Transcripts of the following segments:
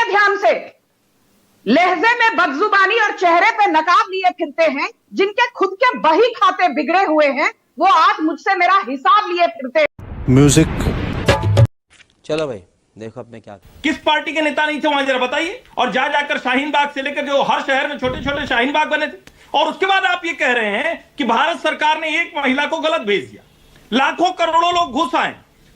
ध्यान से, लहजे में बदजुबानी और चेहरे पे नकाब लिए फिरते हैं, जिनके खुद के बही खाते बिगड़े हुए हैं, वो आज मुझसे मेरा हिसाब लिए फिरते हैं। म्यूजिक। चलो भाई देखो अब मैं क्या, किस पार्टी के नेता नहीं थे वहां, जरा बताइए। और जा जाकर शाहीन बाग से लेकर जो हर शहर में छोटे छोटे शाहीन बाग बने थे, और उसके बाद आप ये कह रहे हैं कि भारत सरकार ने एक महिला को गलत भेज दिया, लाखों करोड़ों लोग घुस आए,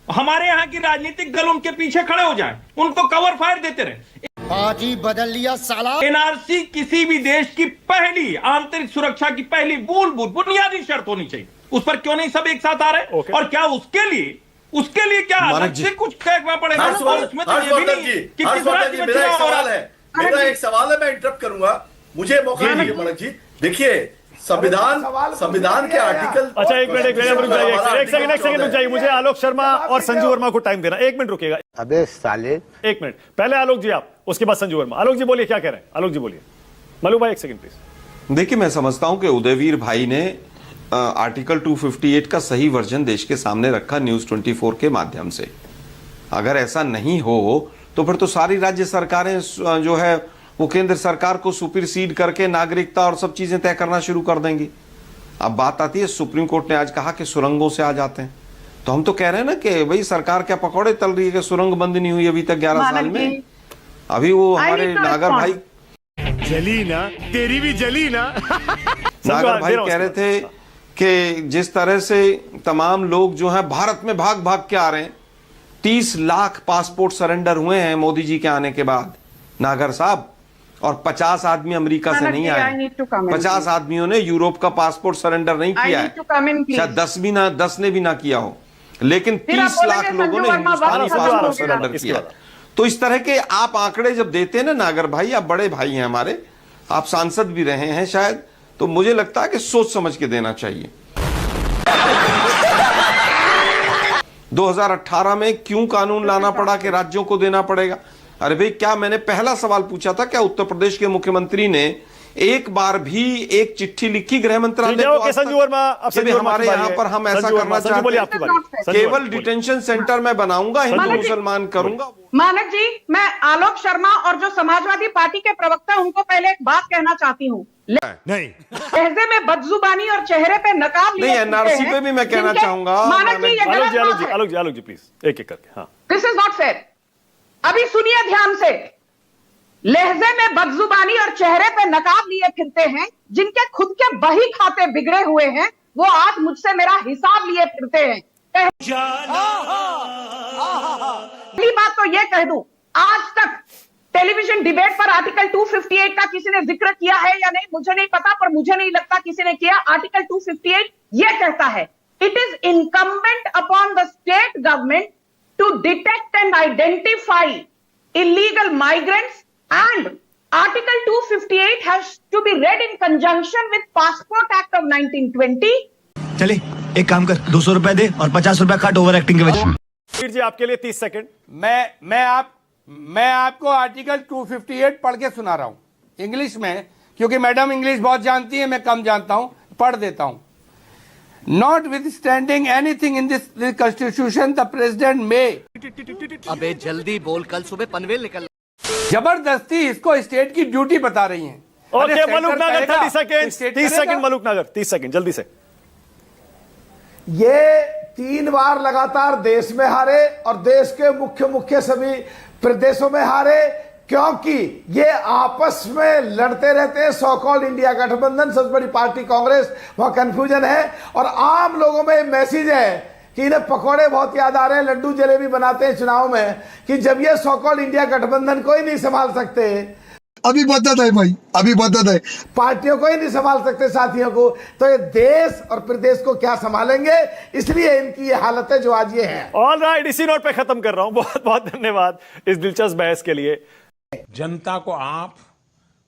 हमारे यहां की राजनीतिक दल उनके पीछे खड़े हो जाए, उनको कवर फायर देते रहे। आज ही बदल लिया साला। एनआरसी किसी भी देश की पहली आंतरिक सुरक्षा की पहली मूलभूत बुनियादी शर्त होनी चाहिए, उस पर क्यों नहीं सब एक साथ आ रहे? और क्या उसके लिए क्या अलग से कुछ कहना पड़ेगा? और उसमें तो ये भी नहीं कि किस राज्य में चुनाव हो रहा है। मेरा एक सवाल है, मैं इंटरप्ट करूंगा, मुझे मौका दीजिए। मनक जी देखिए, संविधान के आर्टिकल। अच्छा एक मिनट एक सेकंड रुक जाइए, मुझे आलोक शर्मा और संजू वर्मा को टाइम देना। एक मिनट रुकिएगा। अबे साले, एक मिनट, पहले आलोक जी आप, उसके बाद संजू वर्मा। आलोक जी बोलिए क्या कह रहे हैं। आलोक जी बोलिए। मल्लू भाई एक सेकंड प्लीज। देखिए, मैं समझता हूं कि उदयवीर भाई ने आर्टिकल 258 का सही वर्जन देश के सामने रखा न्यूज 24 के माध्यम से। अगर ऐसा नहीं हो तो फिर तो सारी राज्य सरकारें जो है वो केंद्र सरकार को सुपरसीड करके नागरिकता और सब चीजें तय करना शुरू कर देंगी। अब बात आती है, सुप्रीम कोर्ट ने आज कहा कि सुरंगों से आ जाते हैं, तो हम तो कह रहे हैं ना कि भाई सरकार क्या पकौड़े तल रही है कि सुरंग बंद नहीं हुई अभी तक 11 साल में। अभी वो हमारे नागर भाई जली ना, तेरी भी जली ना। नागर भाई कह रहे थे कि जिस तरह से तमाम लोग जो हैं भारत में भाग भाग के आ रहे हैं, 30 लाख पासपोर्ट सरेंडर हुए हैं मोदी जी के आने के बाद नागर साहब, और 50 आदमी अमेरिका से नहीं आए। 50 आदमियों ने यूरोप का पासपोर्ट सरेंडर नहीं किया है, शायद 10 ने भी ना किया हो, लेकिन 30 लाख लोगों ने हिंदुस्तानी पासपोर्ट सरेंडर किया। तो इस तरह के आप आंकड़े जब देते हैं ना नागर भाई, आप बड़े भाई हैं हमारे, आप सांसद भी रहे हैं शायद, तो मुझे लगता है कि सोच समझ के देना चाहिए। 2018 में क्यों कानून लाना पड़ा कि राज्यों को देना पड़ेगा? अरे भाई, क्या मैंने पहला सवाल पूछा था, क्या उत्तर प्रदेश के मुख्यमंत्री ने एक बार भी एक चिट्ठी लिखी गृह मंत्रालय को? संजू वर्मा, हमारे यहाँ पर हम ऐसा करना चाहते हैं, केवल डिटेंशन सेंटर में बनाऊंगा, हिंदू मुसलमान करूंगा। मानक जी, मैं आलोक शर्मा और जो समाजवादी पार्टी के प्रवक्ता उनको पहले एक बात कहना चाहती हूँ। नहीं, लहजे में बदजुबानी और चेहरे पे नकाब लिए नहीं, एनआरसी पे भी मैं कहना चाहूंगा। मानक जी, आलोक जी प्लीज एक एक करके। हाँ, दिस इज नॉट फेयर। अभी सुनिए ध्यान से, लहजे में बदजुबानी और चेहरे पे नकाब लिए फिरते हैं, जिनके खुद के बही खाते बिगड़े हुए हैं, वो आज मुझसे मेरा हिसाब लिए फिरते हैं। पहली बात तो ये कह दूं, आज तक टेलीविजन डिबेट पर आर्टिकल 258 का किसी ने जिक्र किया है या नहीं मुझे नहीं पता, पर मुझे नहीं लगता किसी ने किया। आर्टिकल 258 ये कहता है, it is incumbent upon the state government to detect and identify illegal migrants, and Article 258 has to be read in conjunction with Passport Act of 1920. चले एक काम कर, 200 रुपए दे और 50 रुपए काट ओवर एक्टिंग के वजह। जी आपके लिए 30 सेकंड। मैं आपको आर्टिकल 258 पढ़ के सुना रहा हूं इंग्लिश में, क्योंकि मैडम इंग्लिश बहुत जानती है, मैं कम जानता हूं, पढ़ देता हूं। Notwithstanding anything in this constitution, the president may। अबे जल्दी बोल, कल सुबह पनवेल निकल। जबरदस्ती इसको स्टेट की ड्यूटी बता रही हैं। ओके मलूक नागर 30 सेकंड, 30 सेकंड मलूक नागर, 30 सेकंड जल्दी से। ये 3 बार लगातार देश में हारे और देश के मुख्य सभी प्रदेशों में हारे, क्योंकि ये आपस में लड़ते रहते हैं। सो कॉल्ड इंडिया गठबंधन, सबसे बड़ी पार्टी कांग्रेस, वहां कंफ्यूजन है, और आम लोगों में मैसेज है कि इन्हें पकौड़े बहुत याद आ रहे हैं, लड्डू जलेबी बनाते हैं चुनाव में, कि जब ये सो कॉल्ड इंडिया गठबंधन को ही नहीं संभाल सकते, अभी बदत है भाई, अभी बदत है, पार्टियों को ही नहीं संभाल सकते साथियों को, तो ये देश और प्रदेश को क्या संभालेंगे? इसलिए इनकी ये हालत है जो आज ये है। ऑल राइट, इसी नोट पे खत्म कर रहा हूं। बहुत बहुत धन्यवाद इस दिलचस्प बहस के लिए। जनता को आप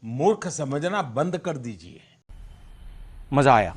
मूर्ख समझना बंद कर दीजिए। मजा आया।